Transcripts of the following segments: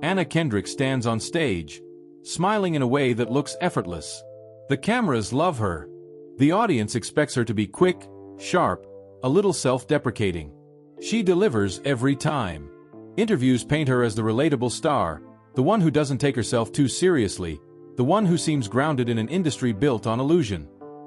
Anna Kendrick stands on stage, smiling in a way that looks effortless. The cameras love her. The audience expects her to be quick, sharp, a little self-deprecating. She delivers every time. Interviews paint her as the relatable star, the one who doesn't take herself too seriously, the one who seems grounded in an industry built on illusion.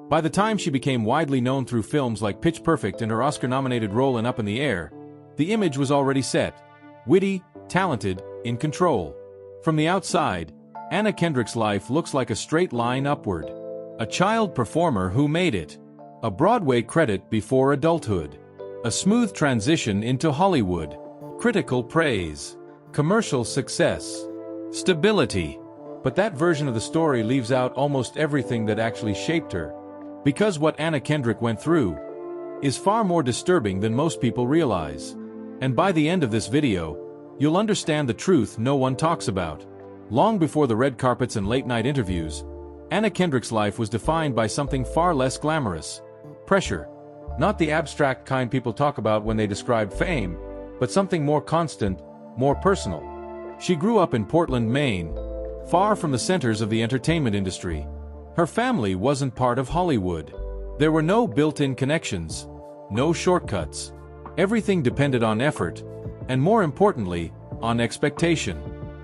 By the time she became widely known through films like Pitch Perfect and her Oscar-nominated role in Up in the Air, the image was already set. Witty, talented, in control. From the outside, Anna Kendrick's life looks like a straight line upward. A child performer who made it. A Broadway credit before adulthood. A smooth transition into Hollywood. Critical praise. Commercial success. Stability. But that version of the story leaves out almost everything that actually shaped her. Because what Anna Kendrick went through is far more disturbing than most people realize. And by the end of this video, you'll understand the truth no one talks about. Long before the red carpets and late-night interviews, Anna Kendrick's life was defined by something far less glamorous. Pressure. Not the abstract kind people talk about when they describe fame, but something more constant, more personal. She grew up in Portland, Maine, far from the centers of the entertainment industry. Her family wasn't part of Hollywood. There were no built-in connections, no shortcuts. Everything depended on effort, and more importantly, on expectation.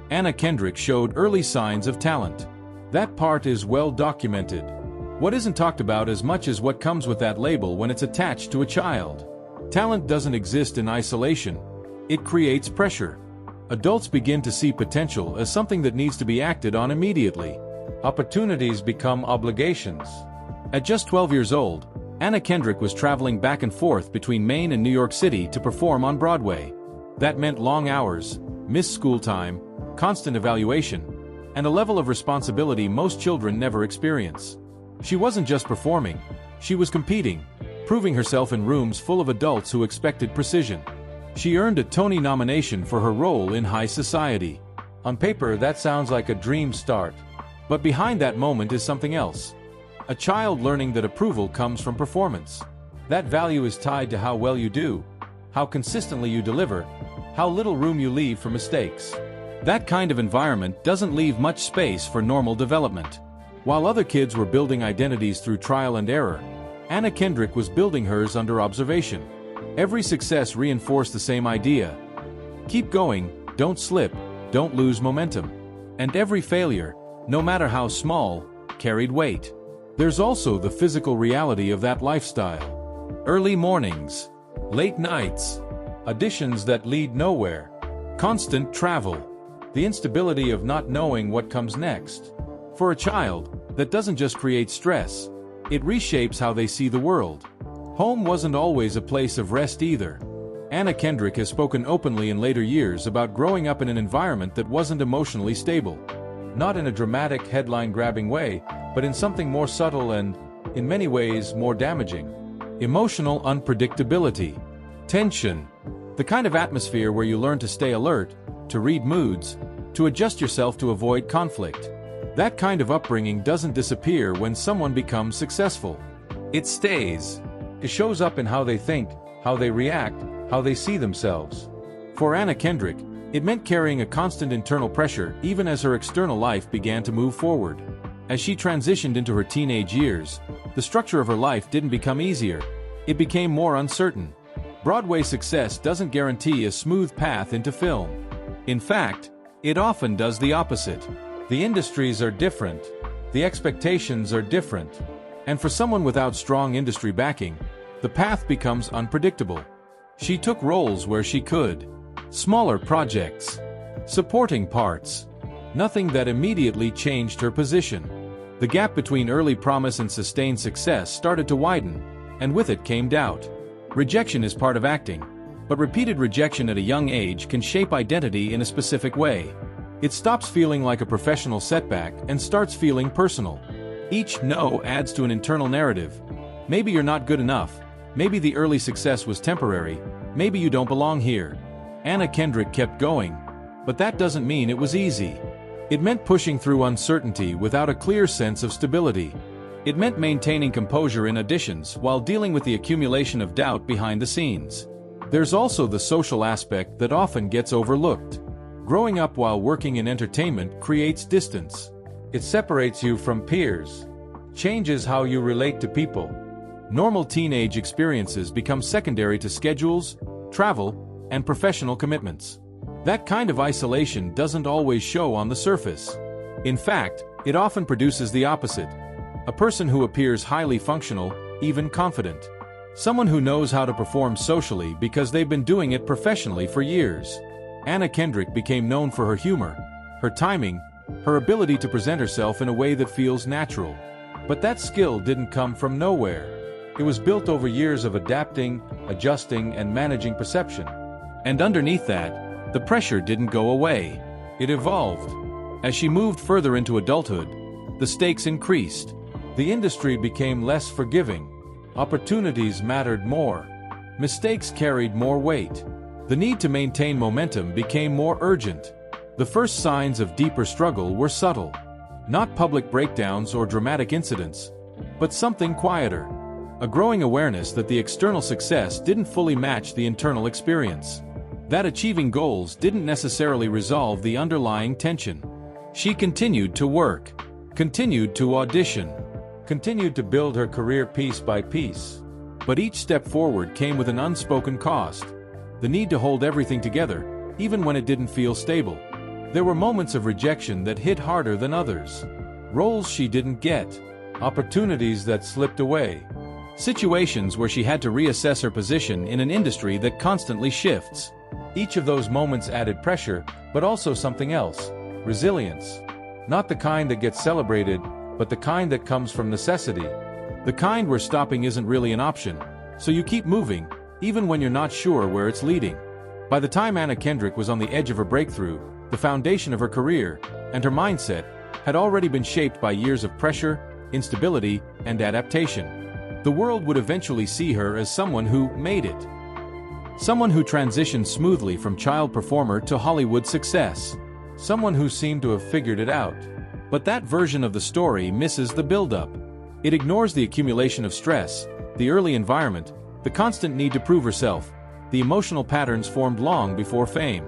Anna Kendrick showed early signs of talent. That part is well documented. What isn't talked about as much as what comes with that label when it's attached to a child. Talent doesn't exist in isolation. It creates pressure. Adults begin to see potential as something that needs to be acted on immediately. Opportunities become obligations. At just 12 years old, Anna Kendrick was traveling back and forth between Maine and New York City to perform on Broadway. That meant long hours, missed school time, constant evaluation, and a level of responsibility most children never experience. She wasn't just performing, she was competing, proving herself in rooms full of adults who expected precision. She earned a Tony nomination for her role in High Society. On paper, that sounds like a dream start. But behind that moment is something else. A child learning that approval comes from performance. That value is tied to how well you do, how consistently you deliver, how little room you leave for mistakes. That kind of environment doesn't leave much space for normal development. While other kids were building identities through trial and error, Anna Kendrick was building hers under observation. Every success reinforced the same idea. Keep going, don't slip, don't lose momentum. And every failure, no matter how small, carried weight. There's also the physical reality of that lifestyle. Early mornings, late nights, auditions that lead nowhere, constant travel, the instability of not knowing what comes next. For a child, that doesn't just create stress, it reshapes how they see the world. Home wasn't always a place of rest either. Anna Kendrick has spoken openly in later years about growing up in an environment that wasn't emotionally stable. Not in a dramatic, headline-grabbing way, but in something more subtle and, in many ways, more damaging. Emotional unpredictability. Tension. The kind of atmosphere where you learn to stay alert, to read moods, to adjust yourself to avoid conflict. That kind of upbringing doesn't disappear when someone becomes successful. It stays. It shows up in how they think, how they react, how they see themselves. For Anna Kendrick, it meant carrying a constant internal pressure even as her external life began to move forward. As she transitioned into her teenage years, the structure of her life didn't become easier. It became more uncertain. Broadway success doesn't guarantee a smooth path into film. In fact, it often does the opposite. The industries are different. The expectations are different. And for someone without strong industry backing, the path becomes unpredictable. She took roles where she could. Smaller projects. Supporting parts. Nothing that immediately changed her position. The gap between early promise and sustained success started to widen, and with it came doubt. Rejection is part of acting, but repeated rejection at a young age can shape identity in a specific way. It stops feeling like a professional setback and starts feeling personal. Each no adds to an internal narrative. Maybe you're not good enough. Maybe the early success was temporary. Maybe you don't belong here. Anna Kendrick kept going. But that doesn't mean it was easy. It meant pushing through uncertainty without a clear sense of stability. It meant maintaining composure in auditions while dealing with the accumulation of doubt behind the scenes. There's also the social aspect that often gets overlooked. Growing up while working in entertainment creates distance. It separates you from peers, changes how you relate to people. Normal teenage experiences become secondary to schedules, travel, and professional commitments. That kind of isolation doesn't always show on the surface. In fact, it often produces the opposite. A person who appears highly functional, even confident. Someone who knows how to perform socially because they've been doing it professionally for years. Anna Kendrick became known for her humor, her timing, her ability to present herself in a way that feels natural. But that skill didn't come from nowhere. It was built over years of adapting, adjusting, and managing perception. And underneath that, the pressure didn't go away. It evolved. As she moved further into adulthood, the stakes increased. The industry became less forgiving. Opportunities mattered more. Mistakes carried more weight. The need to maintain momentum became more urgent. The first signs of deeper struggle were subtle. Not public breakdowns or dramatic incidents, but something quieter. A growing awareness that the external success didn't fully match the internal experience. That achieving goals didn't necessarily resolve the underlying tension. She continued to work, continued to audition, continued to build her career piece by piece. But each step forward came with an unspoken cost. The need to hold everything together, even when it didn't feel stable. There were moments of rejection that hit harder than others. Roles she didn't get, opportunities that slipped away. Situations where she had to reassess her position in an industry that constantly shifts. Each of those moments added pressure, but also something else. Resilience. Not the kind that gets celebrated, but the kind that comes from necessity. The kind where stopping isn't really an option, so you keep moving, even when you're not sure where it's leading. By the time Anna Kendrick was on the edge of her breakthrough, the foundation of her career, and her mindset, had already been shaped by years of pressure, instability, and adaptation. The world would eventually see her as someone who made it. Someone who transitioned smoothly from child performer to Hollywood success. Someone who seemed to have figured it out. But that version of the story misses the build-up. It ignores the accumulation of stress, the early environment, the constant need to prove herself, the emotional patterns formed long before fame.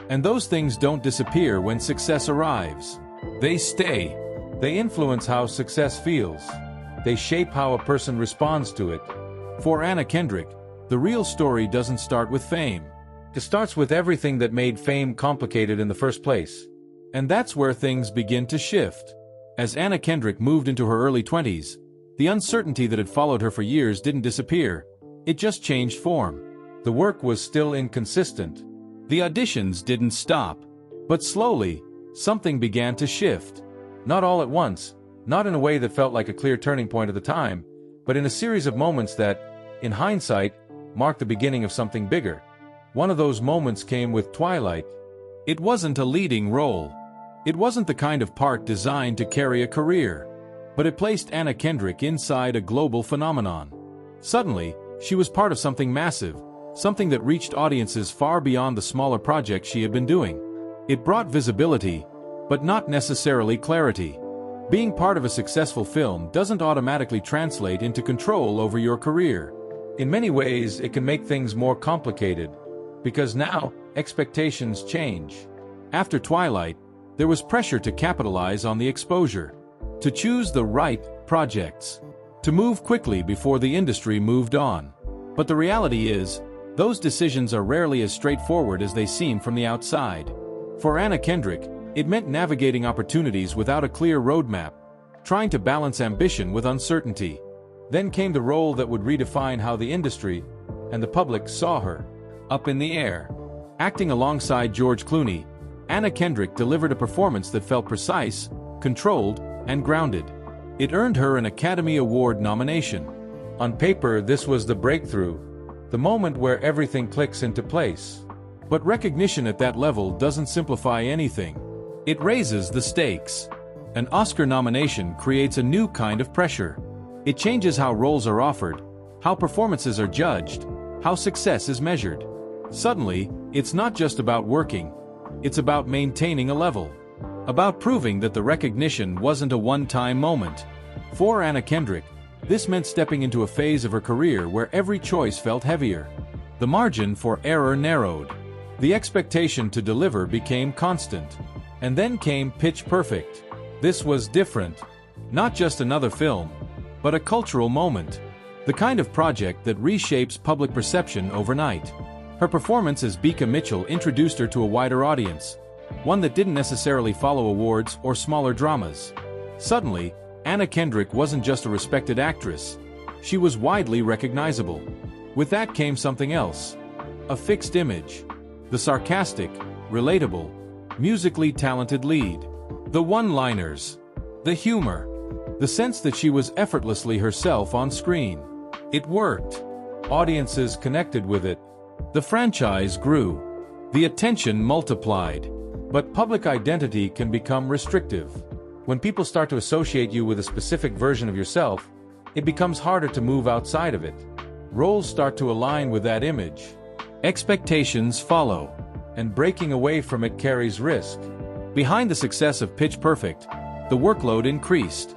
And those things don't disappear when success arrives. They stay. They influence how success feels. They shape how a person responds to it. For Anna Kendrick, the real story doesn't start with fame. It starts with everything that made fame complicated in the first place. And that's where things begin to shift. As Anna Kendrick moved into her early 20s, the uncertainty that had followed her for years didn't disappear. It just changed form. The work was still inconsistent. The auditions didn't stop. But slowly, something began to shift. Not all at once, not in a way that felt like a clear turning point at the time, but in a series of moments that, in hindsight, marked the beginning of something bigger. One of those moments came with Twilight. It wasn't a leading role. It wasn't the kind of part designed to carry a career. But it placed Anna Kendrick inside a global phenomenon. Suddenly, she was part of something massive, something that reached audiences far beyond the smaller projects she had been doing. It brought visibility, but not necessarily clarity. Being part of a successful film doesn't automatically translate into control over your career. In many ways, it can make things more complicated, because now, expectations change. After Twilight, there was pressure to capitalize on the exposure, to choose the right projects, to move quickly before the industry moved on. But the reality is, those decisions are rarely as straightforward as they seem from the outside. For Anna Kendrick, it meant navigating opportunities without a clear roadmap, trying to balance ambition with uncertainty. Then came the role that would redefine how the industry and the public saw her. Up in the Air. Acting alongside George Clooney, Anna Kendrick delivered a performance that felt precise, controlled, and grounded. It earned her an Academy Award nomination. On paper, this was the breakthrough, the moment where everything clicks into place. But recognition at that level doesn't simplify anything. It raises the stakes. An Oscar nomination creates a new kind of pressure. It changes how roles are offered, how performances are judged, how success is measured. Suddenly, it's not just about working. It's about maintaining a level. About proving that the recognition wasn't a one-time moment. For Anna Kendrick, this meant stepping into a phase of her career where every choice felt heavier. The margin for error narrowed. The expectation to deliver became constant. And then came Pitch Perfect. This was different. Not just another film, but a cultural moment. The kind of project that reshapes public perception overnight. Her performance as Beeka Mitchell introduced her to a wider audience, one that didn't necessarily follow awards or smaller dramas. Suddenly, Anna Kendrick wasn't just a respected actress. She was widely recognizable. With that came something else. A fixed image. The sarcastic, relatable, musically talented lead. The one-liners. The humor. The sense that she was effortlessly herself on screen. It worked. Audiences connected with it. The franchise grew. The attention multiplied. But public identity can become restrictive. When people start to associate you with a specific version of yourself, it becomes harder to move outside of it. Roles start to align with that image. Expectations follow, and breaking away from it carries risk. Behind the success of Pitch Perfect, the workload increased.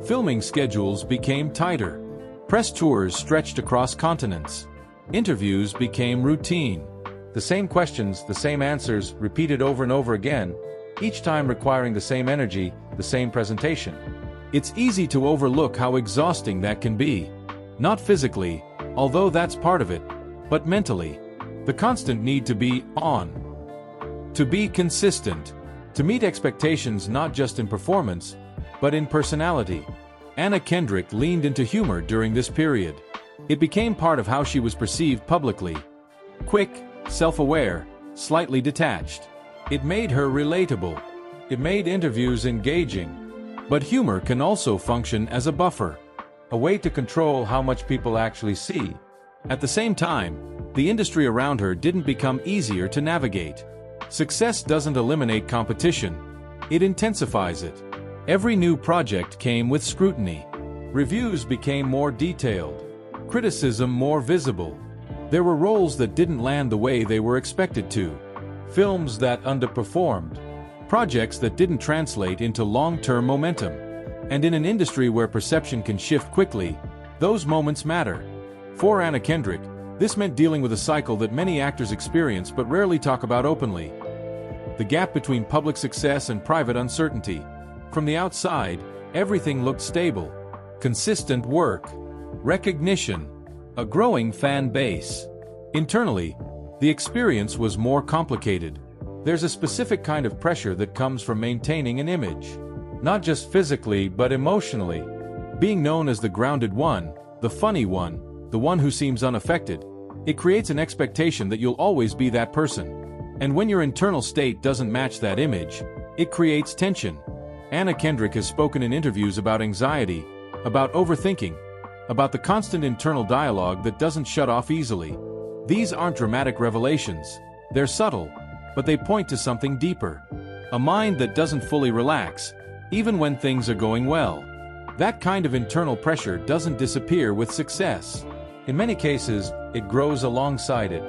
Filming schedules became tighter. Press tours stretched across continents. Interviews became routine. The same questions, the same answers, repeated over and over again, each time requiring the same energy, the same presentation. It's easy to overlook how exhausting that can be. Not physically, although that's part of it, but mentally. The constant need to be on. To be consistent. To meet expectations not just in performance, but in personality. Anna Kendrick leaned into humor during this period. It became part of how she was perceived publicly. Quick, self-aware, slightly detached. It made her relatable. It made interviews engaging. But humor can also function as a buffer, a way to control how much people actually see. At the same time, the industry around her didn't become easier to navigate. Success doesn't eliminate competition. It intensifies it. Every new project came with scrutiny. Reviews became more detailed. Criticism more visible. There were roles that didn't land the way they were expected to. Films that underperformed. Projects that didn't translate into long-term momentum. And in an industry where perception can shift quickly, those moments matter. For Anna Kendrick, this meant dealing with a cycle that many actors experience but rarely talk about openly. The gap between public success and private uncertainty. From the outside, everything looked stable. Consistent work. Recognition. A growing fan base. Internally, the experience was more complicated. There's a specific kind of pressure that comes from maintaining an image. Not just physically, but emotionally. Being known as the grounded one, the funny one, the one who seems unaffected, it creates an expectation that you'll always be that person. And when your internal state doesn't match that image, it creates tension. Anna Kendrick has spoken in interviews about anxiety, about overthinking, about the constant internal dialogue that doesn't shut off easily. These aren't dramatic revelations. They're subtle, but they point to something deeper. A mind that doesn't fully relax, even when things are going well. That kind of internal pressure doesn't disappear with success. In many cases, it grows alongside it.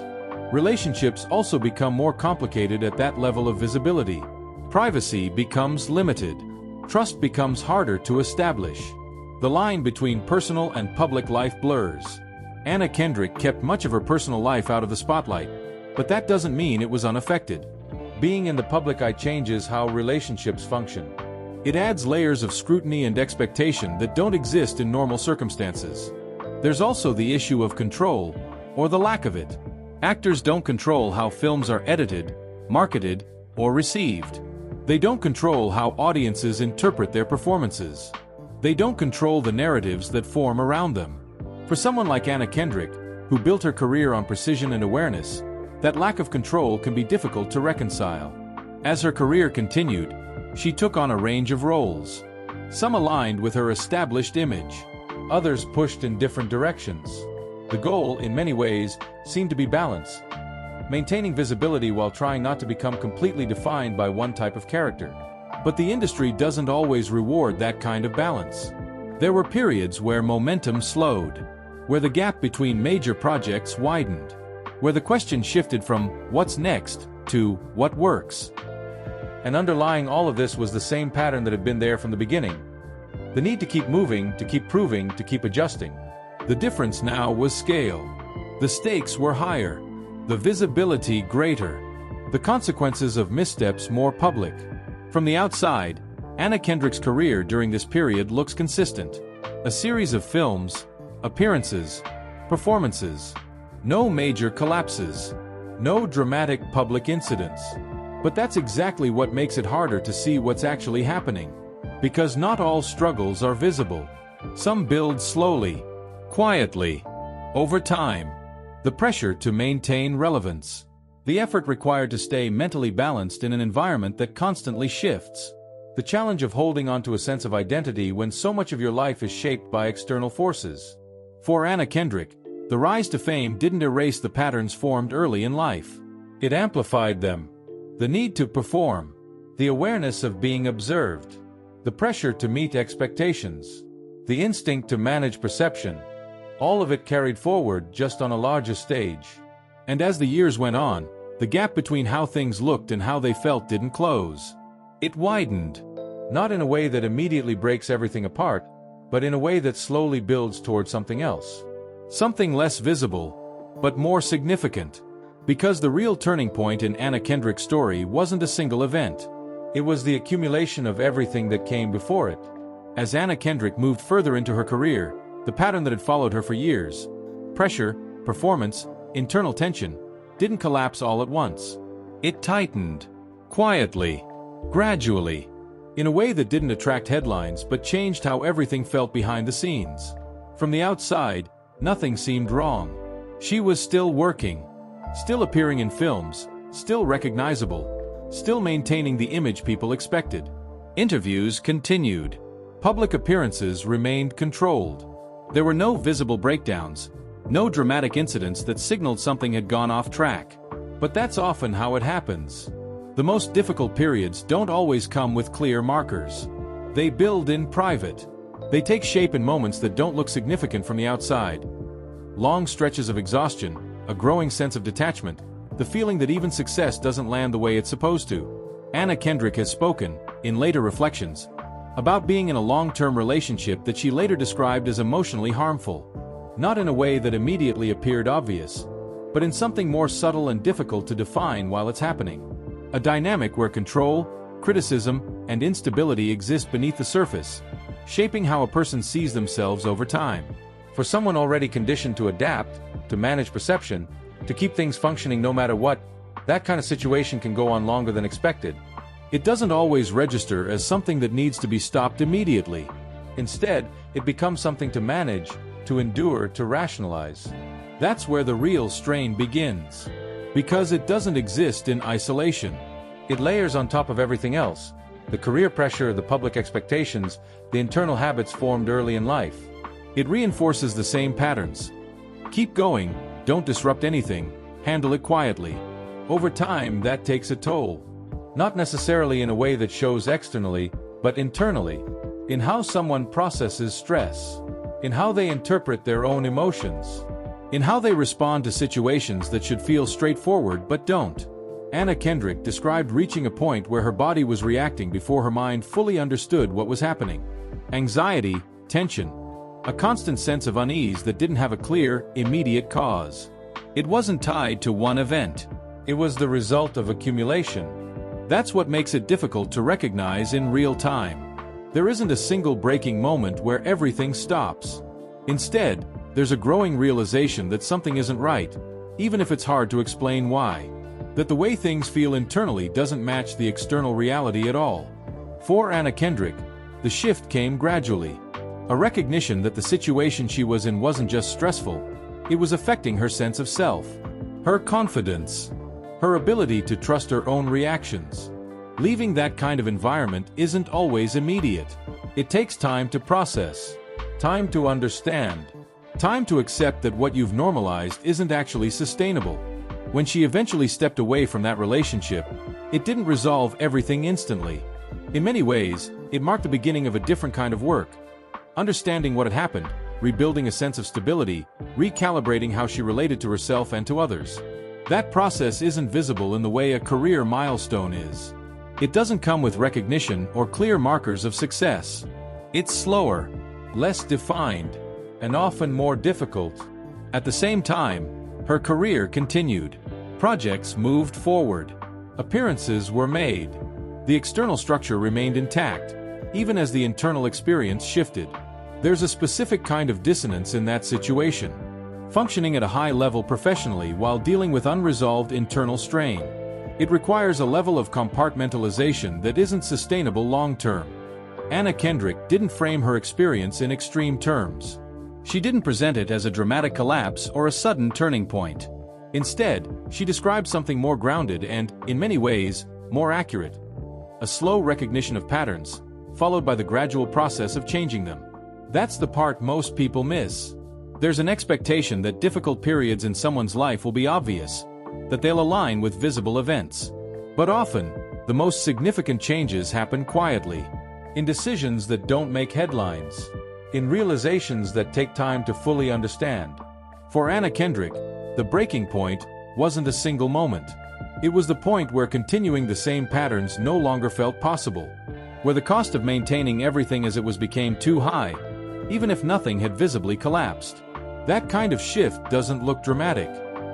Relationships also become more complicated at that level of visibility. Privacy becomes limited. Trust becomes harder to establish. The line between personal and public life blurs. Anna Kendrick kept much of her personal life out of the spotlight, but that doesn't mean it was unaffected. Being in the public eye changes how relationships function. It adds layers of scrutiny and expectation that don't exist in normal circumstances. There's also the issue of control, or the lack of it. Actors don't control how films are edited, marketed, or received. They don't control how audiences interpret their performances. They don't control the narratives that form around them. For someone like Anna Kendrick, who built her career on precision and awareness, that lack of control can be difficult to reconcile. As her career continued, she took on a range of roles. Some aligned with her established image. Others pushed in different directions. The goal, in many ways, seemed to be balance. Maintaining visibility while trying not to become completely defined by one type of character. But the industry doesn't always reward that kind of balance. There were periods where momentum slowed, where the gap between major projects widened, where the question shifted from "what's next" to "what works?" And underlying all of this was the same pattern that had been there from the beginning. The need to keep moving, to keep proving, to keep adjusting. The difference now was scale. The stakes were higher. The visibility greater. the consequences of missteps more public. From the outside, Anna Kendrick's career during this period looks consistent. A series of films, appearances, performances. No major collapses. No dramatic public incidents. But that's exactly what makes it harder to see what's actually happening. Because not all struggles are visible. Some build slowly, quietly, over time. The pressure to maintain relevance. The effort required to stay mentally balanced in an environment that constantly shifts. The challenge of holding on to a sense of identity when so much of your life is shaped by external forces. For Anna Kendrick, the rise to fame didn't erase the patterns formed early in life. It amplified them. The need to perform. The awareness of being observed. The pressure to meet expectations. The instinct to manage perception. All of it carried forward just on a larger stage. And as the years went on, the gap between how things looked and how they felt didn't close. It widened. Not in a way that immediately breaks everything apart, but in a way that slowly builds toward something else. Something less visible, but more significant. Because the real turning point in Anna Kendrick's story wasn't a single event. It was the accumulation of everything that came before it. As Anna Kendrick moved further into her career, the pattern that had followed her for years, pressure, performance, internal tension, didn't collapse all at once. It tightened. Quietly. Gradually. In a way that didn't attract headlines but changed how everything felt behind the scenes. From the outside, nothing seemed wrong. She was still working. Still appearing in films. Still recognizable. Still maintaining the image people expected. Interviews continued. Public appearances remained controlled. There were no visible breakdowns. No dramatic incidents that signaled something had gone off track. But that's often how it happens. The most difficult periods don't always come with clear markers. They build in private. They take shape in moments that don't look significant from the outside. Long stretches of exhaustion, a growing sense of detachment, the feeling that even success doesn't land the way it's supposed to. Anna Kendrick has spoken, in later reflections, about being in a long-term relationship that she later described as emotionally harmful. Not in a way that immediately appeared obvious, but in something more subtle and difficult to define while it's happening. A dynamic where control, criticism, and instability exist beneath the surface, shaping how a person sees themselves over time. For someone already conditioned to adapt, to manage perception, to keep things functioning no matter what, that kind of situation can go on longer than expected. It doesn't always register as something that needs to be stopped immediately. Instead, it becomes something to manage, to endure, to rationalize. That's where the real strain begins. Because it doesn't exist in isolation. It layers on top of everything else. The career pressure, the public expectations, the internal habits formed early in life. It reinforces the same patterns. Keep going, don't disrupt anything, handle it quietly. Over time, that takes a toll. Not necessarily in a way that shows externally, but internally. In how someone processes stress. In how they interpret their own emotions. In how they respond to situations that should feel straightforward but don't. Anna Kendrick described reaching a point where her body was reacting before her mind fully understood what was happening. Anxiety, tension. A constant sense of unease that didn't have a clear, immediate cause. It wasn't tied to one event. It was the result of accumulation. That's what makes it difficult to recognize in real time. There isn't a single breaking moment where everything stops. Instead, there's a growing realization that something isn't right, even if it's hard to explain why. That the way things feel internally doesn't match the external reality at all. For Anna Kendrick, the shift came gradually. A recognition that the situation she was in wasn't just stressful, it was affecting her sense of self, her confidence, her ability to trust her own reactions. Leaving that kind of environment isn't always immediate. It takes time to process, time to understand, time to accept that what you've normalized isn't actually sustainable. When she eventually stepped away from that relationship, it didn't resolve everything instantly. In many ways, it marked the beginning of a different kind of work. Understanding what had happened, rebuilding a sense of stability, recalibrating how she related to herself and to others. That process isn't visible in the way a career milestone is. It doesn't come with recognition or clear markers of success. It's slower, less defined, and often more difficult. At the same time, her career continued. Projects moved forward. Appearances were made. The external structure remained intact, even as the internal experience shifted. There's a specific kind of dissonance in that situation. Functioning at a high level professionally while dealing with unresolved internal strain. It requires a level of compartmentalization that isn't sustainable long-term. Anna Kendrick didn't frame her experience in extreme terms. She didn't present it as a dramatic collapse or a sudden turning point. Instead, she described something more grounded and, in many ways, more accurate. A slow recognition of patterns, followed by the gradual process of changing them. That's the part most people miss. There's an expectation that difficult periods in someone's life will be obvious, that they'll align with visible events. But often, the most significant changes happen quietly, in decisions that don't make headlines, in realizations that take time to fully understand. For Anna Kendrick, the breaking point wasn't a single moment. It was the point where continuing the same patterns no longer felt possible, where the cost of maintaining everything as it was became too high, even if nothing had visibly collapsed. That kind of shift doesn't look dramatic.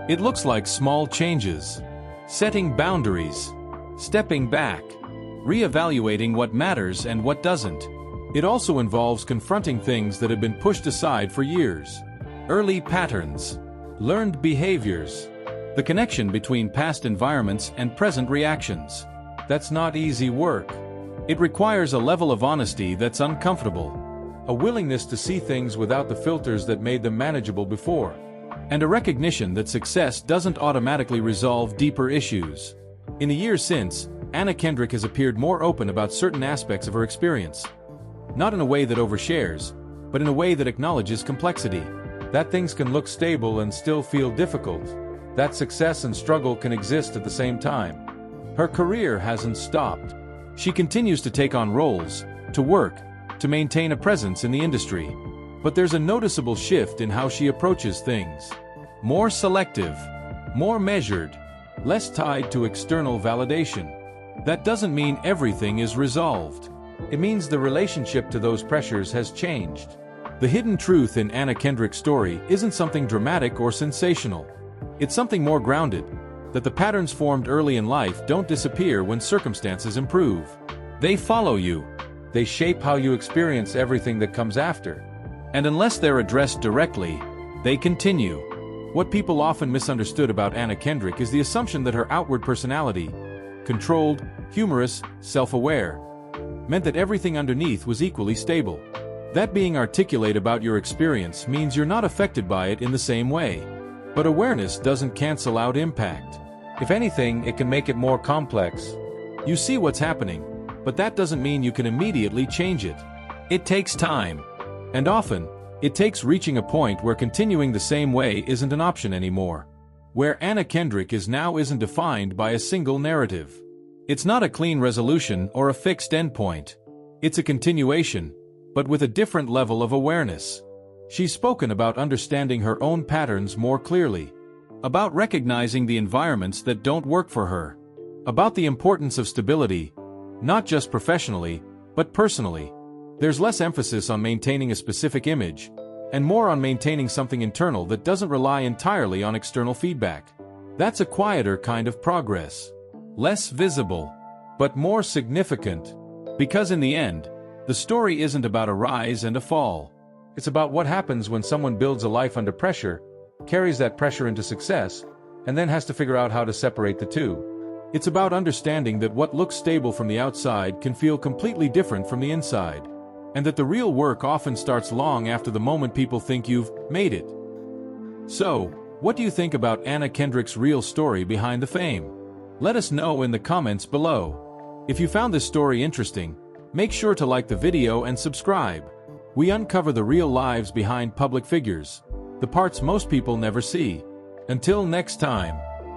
It looks like small changes. Setting boundaries. Stepping back. Reevaluating what matters and what doesn't. It also involves confronting things that have been pushed aside for years. Early patterns. Learned behaviors. The connection between past environments and present reactions. That's not easy work. It requires a level of honesty that's uncomfortable. A willingness to see things without the filters that made them manageable before. And a recognition that success doesn't automatically resolve deeper issues. In the years since, Anna Kendrick has appeared more open about certain aspects of her experience. Not in a way that overshares, but in a way that acknowledges complexity. That things can look stable and still feel difficult. That success and struggle can exist at the same time. Her career hasn't stopped. She continues to take on roles, to work, to maintain a presence in the industry. But there's a noticeable shift in how she approaches things. More selective, more measured, less tied to external validation. That doesn't mean everything is resolved. It means the relationship to those pressures has changed. The hidden truth in Anna Kendrick's story isn't something dramatic or sensational. It's something more grounded, that the patterns formed early in life don't disappear when circumstances improve. They follow you. They shape how you experience everything that comes after. And unless they're addressed directly, they continue. What people often misunderstood about Anna Kendrick is the assumption that her outward personality, controlled, humorous, self-aware, meant that everything underneath was equally stable. That being articulate about your experience means you're not affected by it in the same way. But awareness doesn't cancel out impact. If anything, it can make it more complex. You see what's happening, but that doesn't mean you can immediately change it. It takes time. And often, it takes reaching a point where continuing the same way isn't an option anymore. Where Anna Kendrick is now isn't defined by a single narrative. It's not a clean resolution or a fixed endpoint. It's a continuation, but with a different level of awareness. She's spoken about understanding her own patterns more clearly. About recognizing the environments that don't work for her. About the importance of stability, not just professionally, but personally. There's less emphasis on maintaining a specific image, and more on maintaining something internal that doesn't rely entirely on external feedback. That's a quieter kind of progress. Less visible, but more significant. Because in the end, the story isn't about a rise and a fall. It's about what happens when someone builds a life under pressure, carries that pressure into success, and then has to figure out how to separate the two. It's about understanding that what looks stable from the outside can feel completely different from the inside, and that the real work often starts long after the moment people think you've made it. So, what do you think about Anna Kendrick's real story behind the fame? Let us know in the comments below. If you found this story interesting, make sure to like the video and subscribe. We uncover the real lives behind public figures, the parts most people never see. Until next time.